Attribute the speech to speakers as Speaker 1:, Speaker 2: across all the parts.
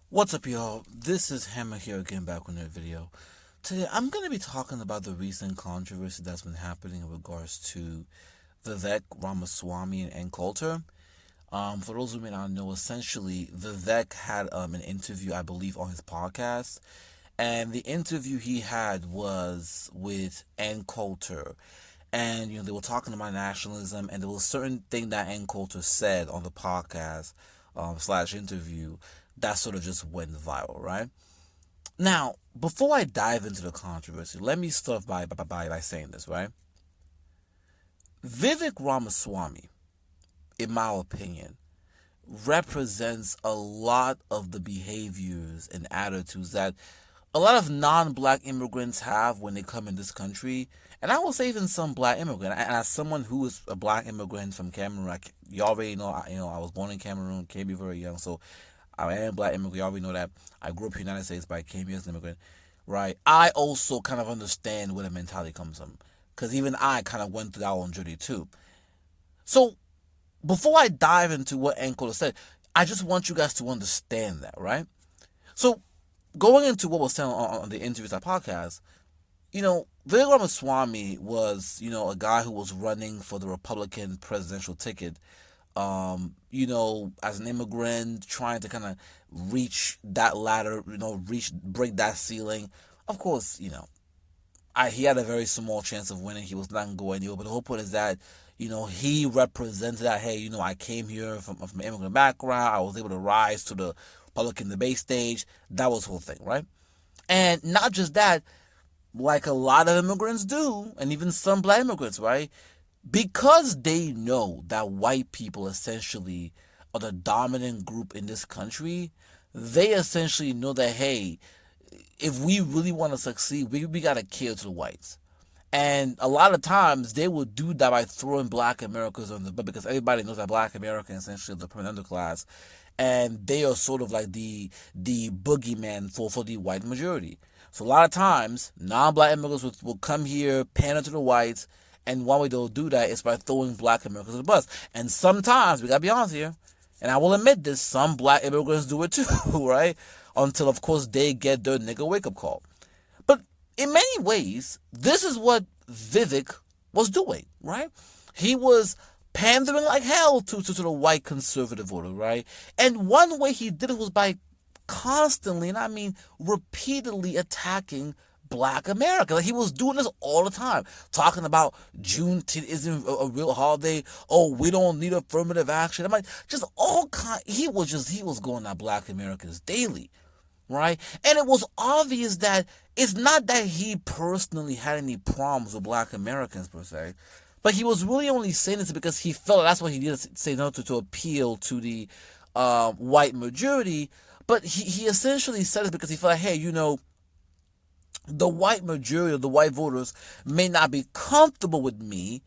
Speaker 1: What's up, y'all? This is Hammer here again, back with another video. Today, I'm going to be talking about the recent controversy that's been happening in regards to Vivek, Ramaswamy, and Ann Coulter. For those who may not know, essentially, Vivek had an interview, I believe, on his podcast. And the interview he had was with Ann Coulter. And, they were talking about nationalism, and there was a certain thing that Ann Coulter said on the podcast slash interview that sort of just went viral, right? Now, before I dive into the controversy, let me start by saying this, right? Vivek Ramaswamy, in my opinion, represents a lot of the behaviors and attitudes that a lot of non-black immigrants have when they come in this country, and I will say even some black immigrant. And as someone who is a black immigrant from Cameroon, you already know, I was born in Cameroon, came here very young, so I am a black immigrant. You already know that. I grew up in the United States, but I came here as an immigrant, right? I also kind of understand where the mentality comes from, because even I kind of went through that own journey too. So before I dive into what Ann Coulter said, I just want you guys to understand that, right? So going into what was said on the interviews I podcast, Vivek Ramaswamy was, a guy who was running for the Republican presidential ticket, as an immigrant, trying to kind of reach that ladder, break that ceiling. Of course, he had a very small chance of winning. He was not going to go anywhere. But the whole point is that, he represented that, hey, I came here from an immigrant background. I was able to rise to the Republican debate stage. That was the whole thing, right? And not just that, like a lot of immigrants do, and even some black immigrants, right? Because they know that white people essentially are the dominant group in this country, they essentially know that, hey, if we really want to succeed, we got to cater to the whites. And a lot of times they will do that by throwing black Americans on the butt, because everybody knows that black Americans essentially are the permanent underclass, and they are sort of like the boogeyman for the white majority. So a lot of times non-black immigrants will come here, pander to the whites, and one way they'll do that is by throwing black Americans on the bus. And sometimes, we gotta be honest here, and I will admit this, some black immigrants do it too, right? Until, of course, they get their nigga wake-up call. But in many ways, this is what Vivek was doing, right? He was pandering like hell to the white conservative voter, right? And one way he did it was by constantly, and I mean repeatedly, attacking black America. Like, he was doing this all the time, talking about Juneteenth isn't a real holiday. Oh, we don't need affirmative action. I'm like, just all kind. He was going at black Americans daily, right? And it was obvious that it's not that he personally had any problems with black Americans per se, but he was really only saying this because he felt that's what he needed to say, to appeal to the white majority. But he essentially said it because he felt like, hey, the white majority of the white voters may not be comfortable with me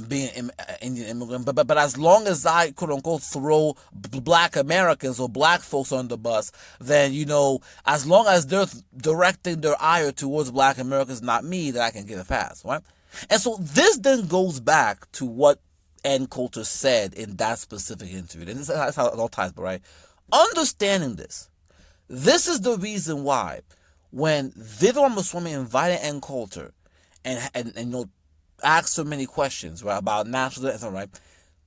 Speaker 1: being an Indian immigrant, but as long as I, quote unquote, throw black Americans or black folks on the bus, then, as long as they're directing their ire towards black Americans, not me, then I can get a pass, right? And so this then goes back to what Ann Coulter said in that specific interview. And that's how it all ties, right? Understanding this is the reason why when Vivek Ramaswamy invited Ann Coulter and asked so many questions, right, about nationalism, right?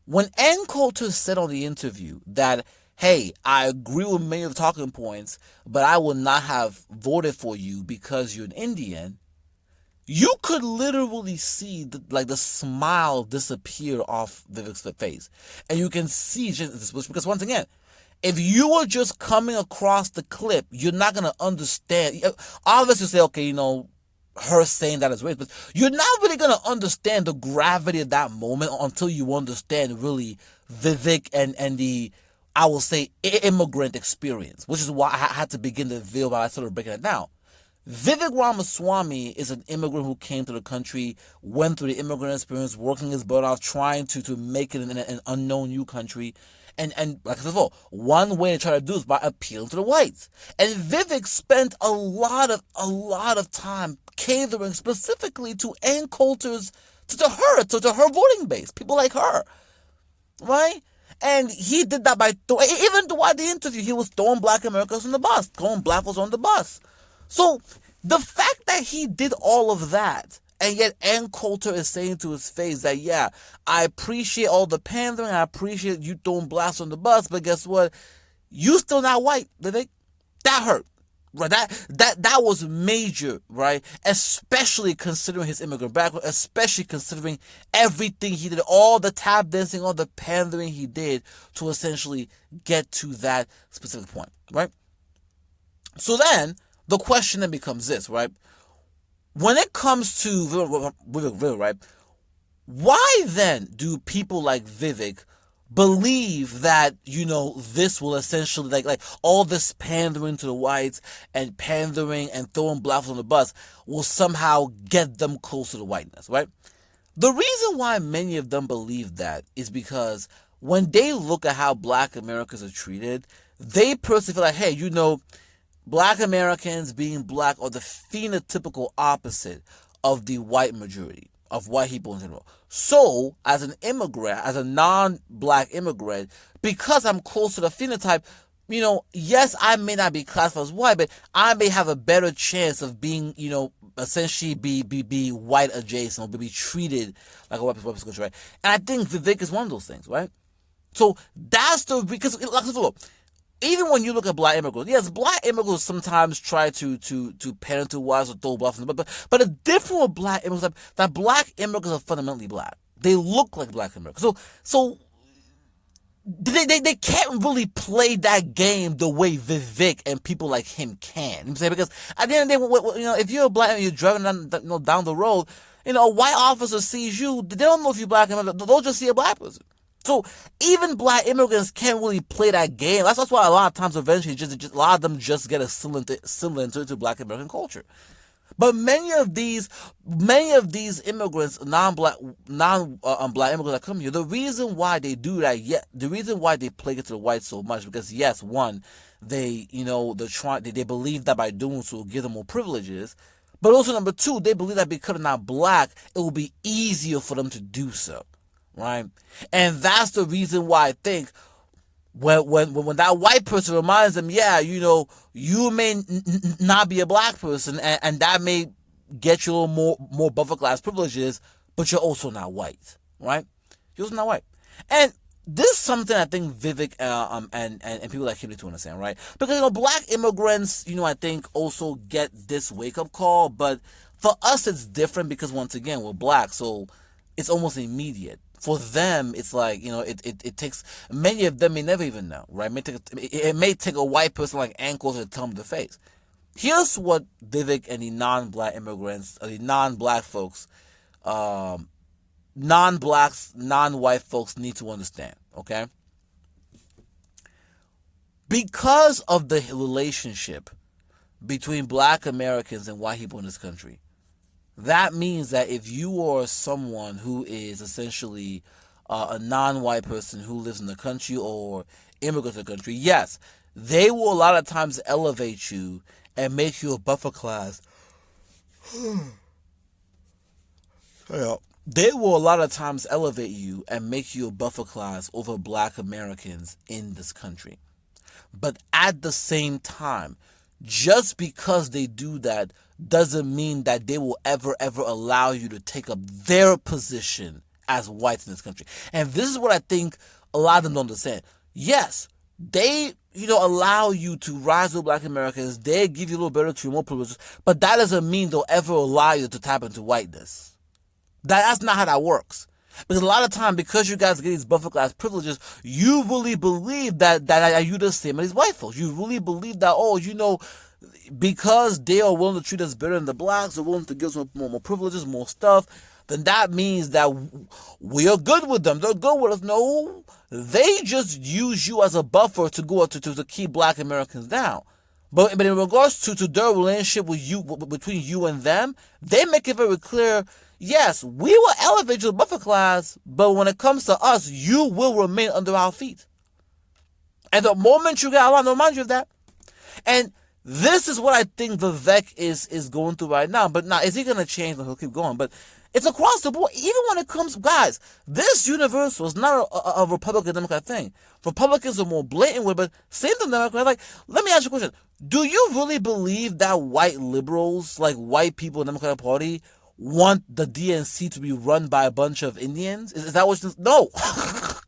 Speaker 1: When Ann Coulter said on the interview that, hey, I agree with many of the talking points, but I will not have voted for you because you're an Indian, you could literally see the smile disappear off Vivek's face. And you can see just because, once again, if you were just coming across the clip, you're not going to understand. Obviously, you say, okay, her saying that is racist, but you're not really going to understand the gravity of that moment until you understand really Vivek and the, I will say, immigrant experience, which is why I had to begin the video by sort of breaking it down. Vivek Ramaswamy is an immigrant who came to the country, went through the immigrant experience, working his butt off, trying to make it in an unknown new country. And like I said before, one way to try to do is by appealing to the whites. And Vivek spent a lot of time catering specifically to Ann Coulter's, to her voting base, people like her, right? And he did that by even throughout the interview, he was throwing black Americans on the bus, throwing black folks on the bus. So the fact that he did all of that, and yet Ann Coulter is saying to his face that, yeah, I appreciate all the pandering, I appreciate you throwing blacks on the bus, but guess what? You still not white, Vivek. That hurt. Right, that was major, right? Especially considering his immigrant background, especially considering everything he did, all the tap dancing, all the pandering he did to essentially get to that specific point, right? So then the question then becomes this, right? When it comes to Vivek, right? Why then do people like Vivek believe that, this will essentially, like all this pandering to the whites and pandering and throwing blacks on the bus will somehow get them closer to whiteness, right? The reason why many of them believe that is because when they look at how black Americans are treated, they personally feel like, hey, black Americans being black are the phenotypical opposite of the white majority, of white people in general. So, as an immigrant, as a non-black immigrant, because I'm close to the phenotype, yes, I may not be classified as white, but I may have a better chance of being, essentially be white adjacent or be treated like a white person, right? And I think Vivek is one of those things, right? So that's because look, even when you look at black immigrants, yes, black immigrants sometimes try to pander to whites or throw bluff, but the difference with black immigrants is that black immigrants are fundamentally black. They look like black Americans. So they can't really play that game the way Vivek and people like him can. You know what I'm saying? Because at the end of the day, if you're a black and you're driving down the road, a white officer sees you, they don't know if you're black, they'll just see a black person. So even black immigrants can't really play that game. That's why a lot of times eventually just a lot of them just get assimilated into black American culture. But many of these immigrants, non-black immigrants that come here, the reason why they do that, the reason why they play it to the whites so much, because yes, one, they believe that by doing so will give them more privileges, but also number two, they believe that because they're not black, it will be easier for them to do so. Right? And that's the reason why I think when that white person reminds them, yeah, you may not be a black person, and that may get you a little more buffer class privileges, but you're also not white, right? You're also not white. And this is something I think Vivek and people like him need to understand, right? Because black immigrants, I think also get this wake up call, but for us it's different because once again we're black, so it's almost immediate. For them, it's like, it takes, many of them may never even know, right? It may take a white person like Ann Coulter to tell them to face. Here's what Vivek and the non-black immigrants, or the non-black folks, non-blacks, non-white folks need to understand, okay? Because of the relationship between black Americans and white people in this country, that means that if you are someone who is essentially a non-white person who lives in the country or immigrant to the country, yes, they will a lot of times elevate you and make you a buffer class. They will a lot of times elevate you and make you a buffer class over black Americans in this country. But at the same time, just because they do that doesn't mean that they will ever allow you to take up their position as whites in this country. And this is what I think a lot of them don't understand. Yes, they, allow you to rise with black Americans. They give you a little better treatment, more privileges, but that doesn't mean they'll ever allow you to tap into whiteness. That's not how that works. Because a lot of time, because you guys get these buffer class privileges, you really believe that you the same as these white folks. You really believe that, because they are willing to treat us better than the blacks, they're willing to give us more privileges, more stuff, then that means that we are good with them. They're good with us. No, they just use you as a buffer to go to keep black Americans down. But in regards to their relationship with you, between you and them, they make it very clear, yes, we will elevate you to the buffer class, but when it comes to us, you will remain under our feet. And the moment you get out, I'll remind you of that. And this is what I think Vivek is going through right now. But now, is he going to change? He'll keep going. But It's across the board. Even when it comes, guys, this universal is not a Republican Democrat thing. Republicans are more blatant with it, but same thing Democrats. Like, let me ask you a question. Do you really believe that white liberals, like white people in the Democratic Party, want the DNC to be run by a bunch of Indians? Is that what you... No.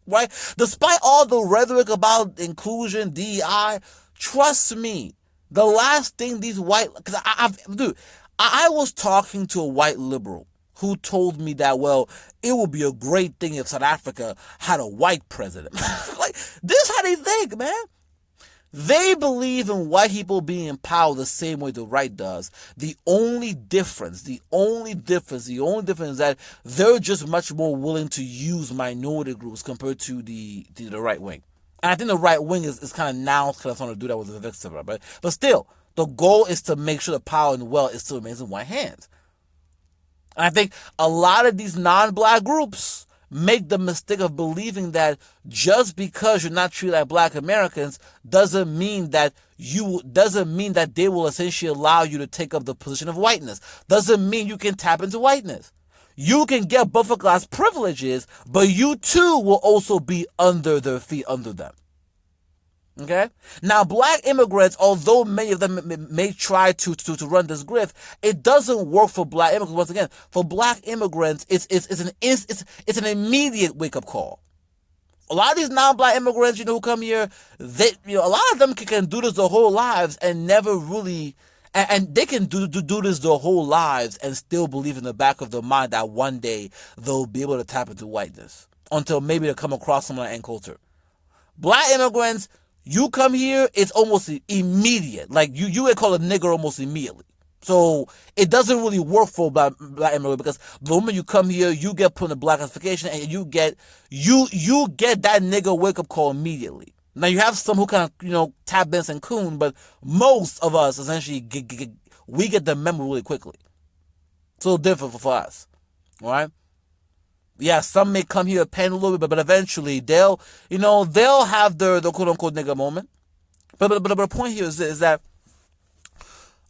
Speaker 1: Right? Despite all the rhetoric about inclusion, DEI, trust me, the last thing these white... Because I was talking to a white liberal who told me that, well, it would be a great thing if South Africa had a white president. Like, this is how they think, man. They believe in white people being in power the same way the right does. The only difference is that they're just much more willing to use minority groups compared to the right wing. And I think the right wing is kind of now trying to do that with the Vivek, right? But still, the goal is to make sure the power and wealth is still remains in white hands. And I think a lot of these non-black groups make the mistake of believing that just because you're not treated like black Americans doesn't mean that they will essentially allow you to take up the position of whiteness. Doesn't mean you can tap into whiteness. You can get buffer class privileges, but you too will also be under their feet, under them. Okay? Now, black immigrants, although many of them may try to run this grift, it doesn't work for black immigrants. Once again, for black immigrants, it's an immediate wake-up call. A lot of these non-black immigrants, who come here, a lot of them can do this their whole lives and never really, and they can do this their whole lives and still believe in the back of their mind that one day they'll be able to tap into whiteness until maybe they come across someone like Ann Coulter. Black immigrants, you come here, it's almost immediate. Like, you would call a nigger almost immediately. So, it doesn't really work for black immigrants because the moment you come here, you get put in a black classification and you get that nigger wake-up call immediately. Now, you have some who kind of, tap dance and coon, but most of us, essentially, we get the memo really quickly. So, different for us. Alright? Yeah, some may come here paying a little bit, but eventually they'll have their quote unquote nigga moment. But the point here is that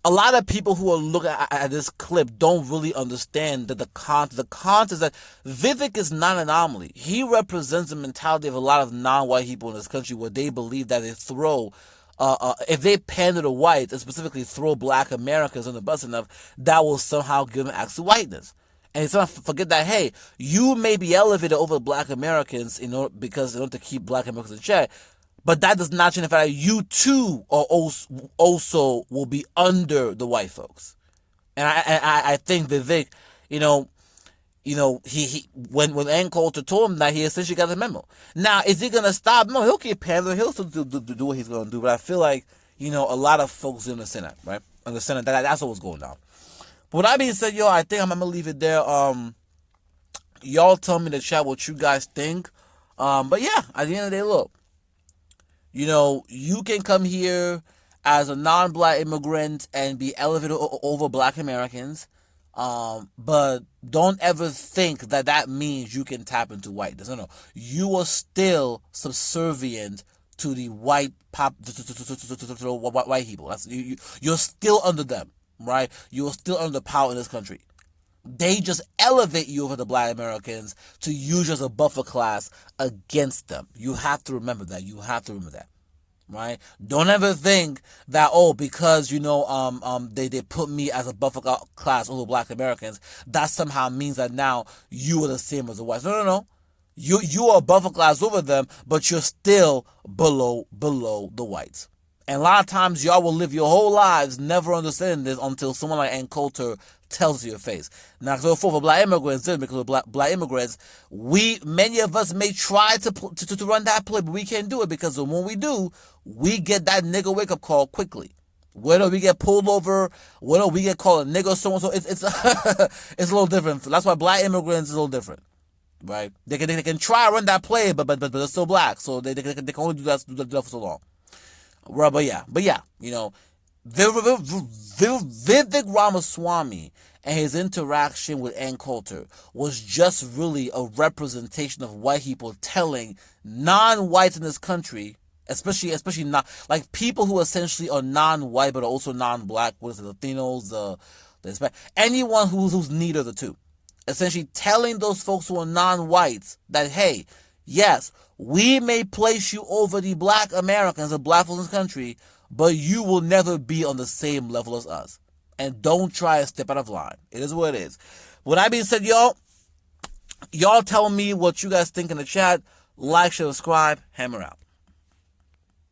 Speaker 1: a lot of people who are looking at this clip don't really understand that the content is that Vivek is not an anomaly. He represents the mentality of a lot of non-white people in this country where they believe that if they pander to whites and specifically throw black Americans on the bus enough, that will somehow give them access to whiteness. And so forget that, hey, you may be elevated over black Americans, because in order to keep black Americans in check, but that does not change the fact that you too are also will be under the white folks. And I think Vivek, he when Ann Coulter told him that, he essentially got the memo. Now, is he gonna stop? No, he'll keep pandering. He'll still do what he's gonna do. But I feel like a lot of folks understand that, right? Understand that that's what's going on. But with that being said, I think I'm gonna leave it there. Y'all tell me in the chat what you guys think. But yeah, at the end of the day, look, you can come here as a non-black immigrant and be elevated over black Americans. But don't ever think that means you can tap into whiteness. No. You are still subservient to the white white people. You're still under them. Right? You're still under power in this country. They just elevate you over the black Americans to use you as a buffer class against them. You have to remember that. Right? Don't ever think that, because they put me as a buffer class over black Americans, that somehow means that now you are the same as the whites. No. You are a buffer class over them, but you're still below the whites. And a lot of times y'all will live your whole lives never understanding this until someone like Ann Coulter tells you your face. Now, so for black immigrants, because of black immigrants, many of us may try to run that play, but we can't do it because when we do, we get that nigga wake up call quickly. Whether we get pulled over, whether we get called a nigga, so and so, it's it's a little different. That's why black immigrants is a little different, right? They can try to run that play, but they're still black, so they can only do that for so long. Right, but yeah, Vivek Ramaswamy and his interaction with Ann Coulter was just really a representation of white people telling non-whites in this country, especially not like people who essentially are non-white but are also non-black, what is it, Latinos, the Hispanic, anyone who's neither of the two. essentially telling those folks who are non-whites that, hey, yes, we may place you over the black Americans and black folks in this country, but you will never be on the same level as us. And don't try to step out of line. It is what it is. With that being said, y'all tell me what you guys think in the chat. Like, share, subscribe. Hammer out.